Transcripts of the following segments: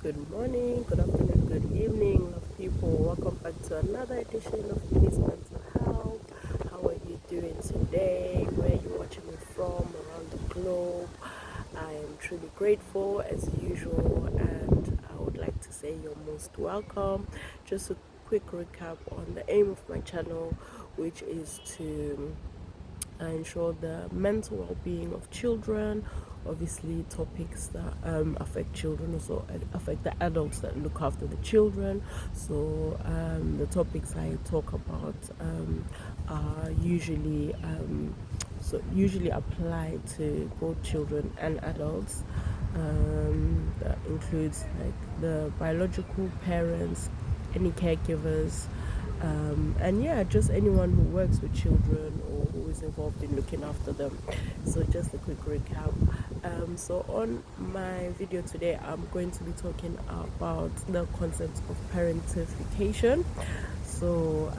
Good morning, good afternoon, good evening, love people. Welcome back to another edition of Minniesmentalhealth. How are you doing today? Where are you watching me from around the globe? I am truly grateful as usual, and I would like to say you're most welcome. Just a quick recap on the aim of my channel, which is to ensure the mental well-being of children, obviously topics that affect children also affect the adults that look after the children. So the topics I talk about are usually apply to both children and adults. That includes like the biological parents, any caregivers, and yeah, just anyone who works with children or who is involved in looking after them. So just a quick recap. So on my video today, I'm going to be talking about the concept of parentification. So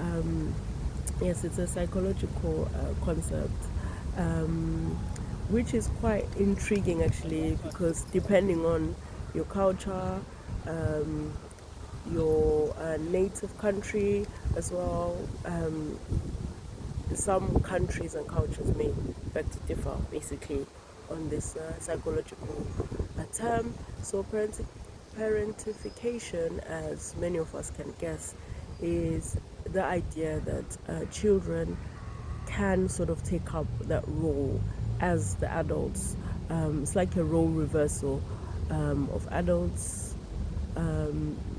yes, it's a psychological concept, which is quite intriguing actually, because depending on your culture, your native country as well, some countries and cultures may beg to differ basically on this psychological term. So parentification, as many of us can guess, is the idea that children can sort of take up that role as the adults. It's like a role reversal of adults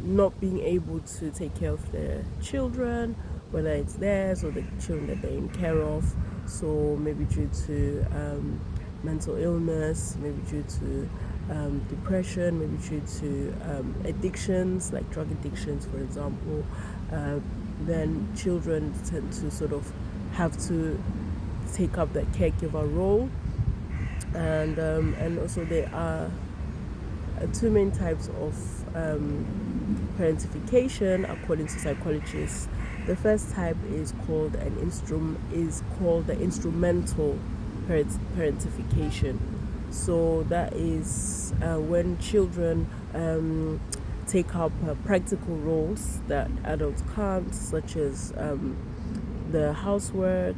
not being able to take care of their children, whether it's theirs or the children that they're in care of. So maybe due to mental illness, maybe due to depression, maybe due to addictions like drug addictions, for example, then children tend to sort of have to take up that caregiver role. And also there are two main types of parentification according to psychologists. The first type is called the instrumental parentification. So that is when children take up practical roles that adults can't, such as the housework,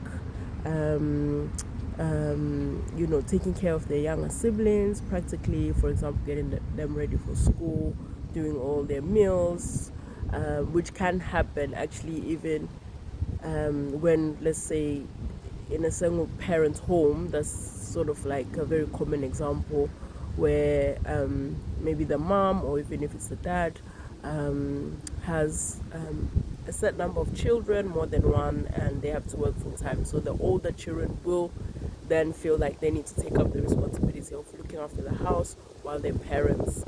taking care of their younger siblings, practically, for example, getting them ready for school, doing all their meals, which can happen actually even when, let's say, in a single parent home. That's sort of like a very common example where maybe the mom, or even if it's the dad, has a set number of children, more than one, and they have to work full time. So the older children will then feel like they need to take up the responsibility of looking after the house while their parents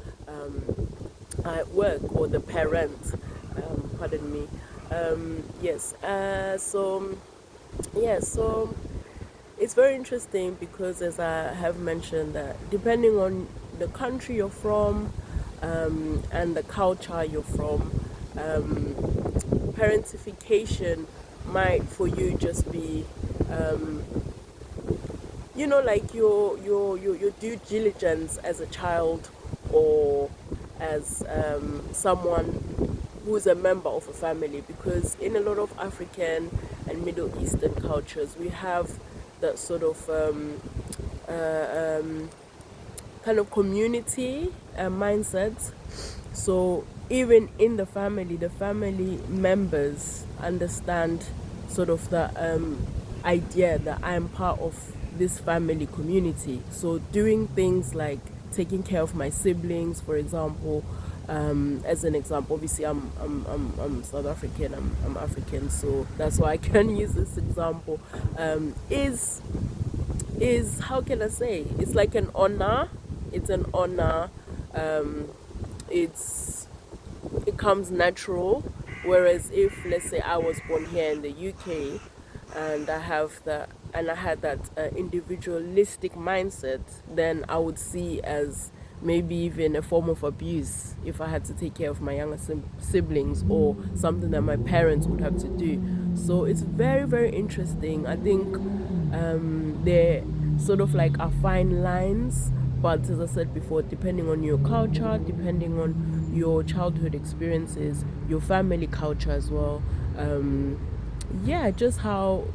are at work, or the parent, pardon me. So it's very interesting because, as I have mentioned, that depending on the country you're from and the culture you're from, parentification might for you just be like your due diligence as a child, or as someone who's a member of a family. Because in a lot of African and Middle Eastern cultures, we have that sort of kind of community mindset. So even in the family members understand sort of the idea that I am part of this family community. So doing things like taking care of my siblings, for example, as an example, obviously I'm South African, I'm African, so that's why I can use this example. Is how can I say? It's like an honor. It's an honor. It comes natural. Whereas if, let's say, I was born here in the UK and I had that individualistic mindset, then I would see as maybe even a form of abuse if I had to take care of my younger siblings, or something that my parents would have to do. So it's very, very interesting. I think there sort of like are fine lines, but as I said before, depending on your culture, depending on your childhood experiences, your family culture as well. Just how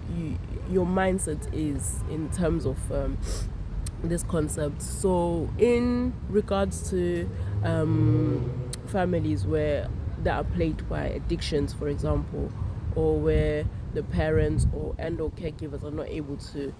your mindset is in terms of this concept. So in regards to families where that are plagued by addictions, for example, or where the parents or caregivers are not able to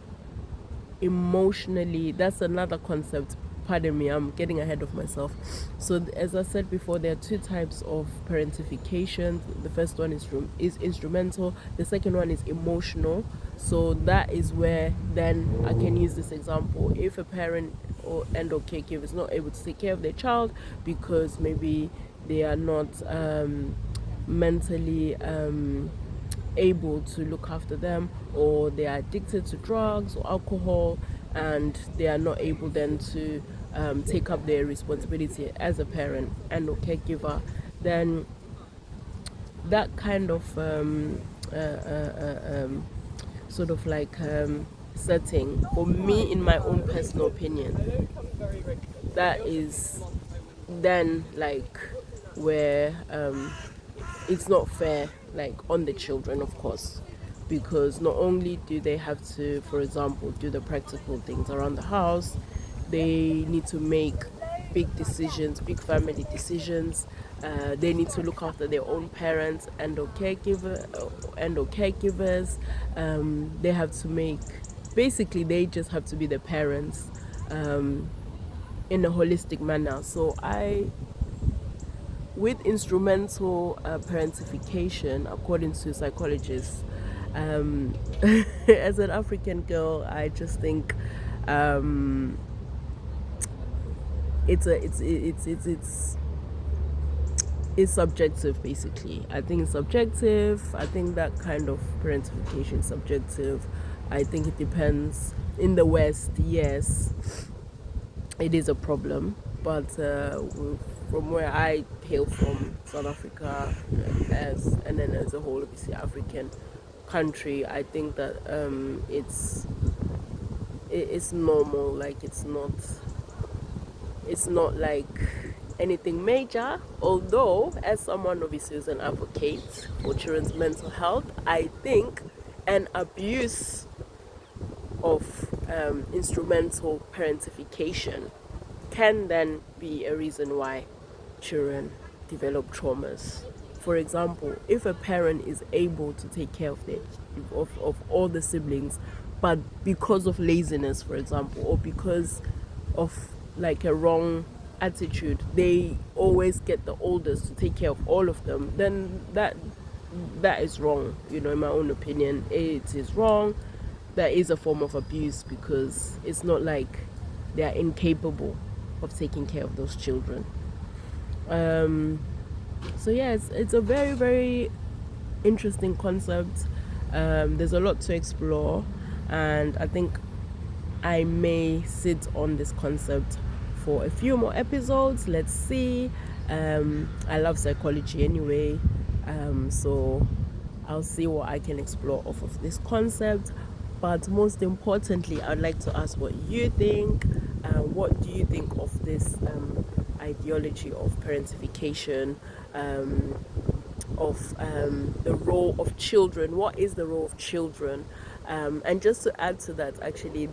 emotionally, that's another concept. Pardon me, I'm getting ahead of myself. So as I said before, there are two types of parentification. The first one is instrumental, the second one is emotional. So that is where then I can use this example. If a parent or caregiver is not able to take care of their child because maybe they are not mentally able to look after them, or they are addicted to drugs or alcohol, and they are not able then to take up their responsibility as a parent and or caregiver, then that kind of sort of like setting, for me, in my own personal opinion, that is then like where it's not fair, like on the children, of course, because not only do they have to, for example, do the practical things around the house, they need to make big decisions, big family decisions. They need to look after their own parents and or caregivers. They have to make, basically they just have to be the parents in a holistic manner. So with instrumental parentification, according to psychologists, as an African girl, I just think it's subjective. Basically, I think it's subjective. I think that kind of parentification is subjective. I think it depends. In the West, yes, it is a problem, but from where I hail from, South Africa, and then as a whole, obviously African country, I think that it's normal. Like it's not like anything major. Although, as someone obviously who's an advocate for children's mental health, I think an abuse of instrumental parentification can then be a reason why children develop traumas. For example, if a parent is able to take care of all the siblings, but because of laziness, for example, or because of like a wrong attitude, they always get the oldest to take care of all of them, then that is wrong. In my own opinion, it is wrong. That is a form of abuse, because it's not like they are incapable of taking care of those children. So yeah, it's a very, very interesting concept. There's a lot to explore, and I think I may sit on this concept for a few more episodes. Let's see. I love psychology anyway, so I'll see what I can explore off of this concept. But most importantly, I'd like to ask what you think. What do you think of this ideology of parentification, of the role of children? What is the role of children? And just to add to that, actually,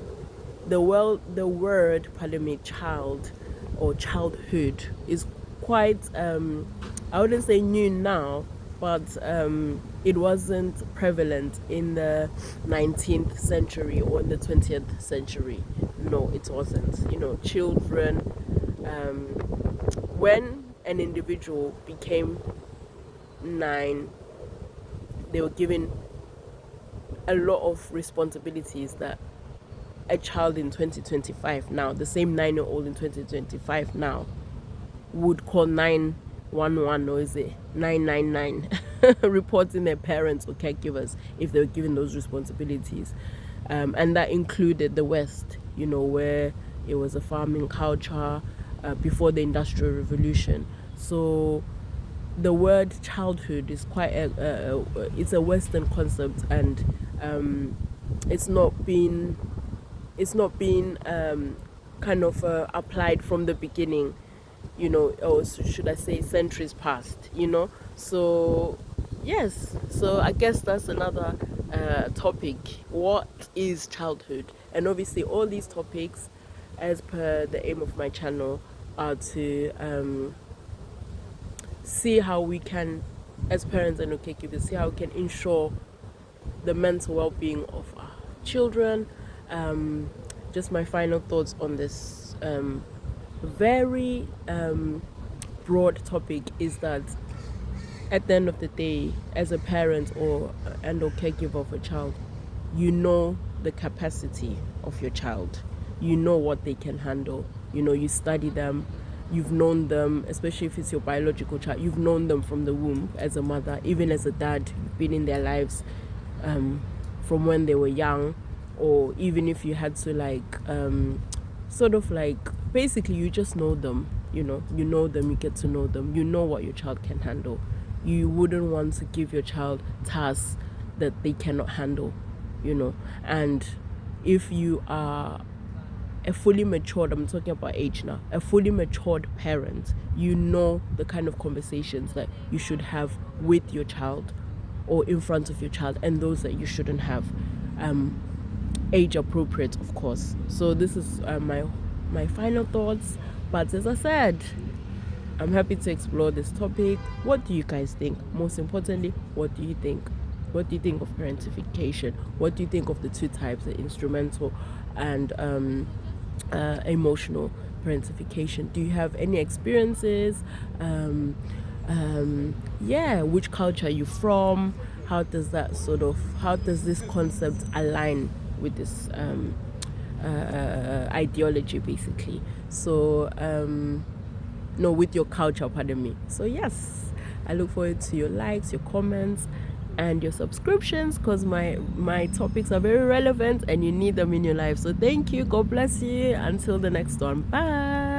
the word, pardon me, child or childhood is quite, I wouldn't say new now, but it wasn't prevalent in the 19th century or in the 20th century. No, it wasn't. Children, when an individual became 9, they were given a lot of responsibilities that a child in 2025 now, the same 9-year-old in 2025 now, would call 911, or is it 999, reporting their parents or caregivers if they were given those responsibilities. And that included the West, where it was a farming culture before the Industrial Revolution. So the word childhood is quite it's a Western concept, and it's not been kind of applied from the beginning or should I say centuries past, So, yes, so I guess that's another topic. What is childhood? And obviously, all these topics, as per the aim of my channel, are to see how we can, as parents and caregivers, see how we can ensure the mental well-being of our children. Just my final thoughts on this very broad topic is that at the end of the day, as a parent or caregiver of a child, you know the capacity of your child. You know what they can handle. You study them. You've known them, especially if it's your biological child. You've known them from the womb as a mother, even as a dad. You've been in their lives from when they were young, or even if you had to sort of basically you just know them. You know them. You get to know them. You know what your child can handle. You wouldn't want to give your child tasks that they cannot handle, and if you are a fully matured, I'm talking about age now, a fully matured parent, you know the kind of conversations that you should have with your child or in front of your child, and those that you shouldn't have, age appropriate, of course. So this is my final thoughts, but as I said, I'm happy to explore this topic. What do you guys think? Most importantly, what do you think? What do you think of parentification? What do you think of the two types, the instrumental and emotional parentification? Do you have any experiences? Which culture are you from? How does this concept align with this ideology, basically? So, no, with your culture, pardon me. So yes, I look forward to your likes, your comments, and your subscriptions, because my topics are very relevant and you need them in your life. So thank you. God bless you. Until the next one. Bye.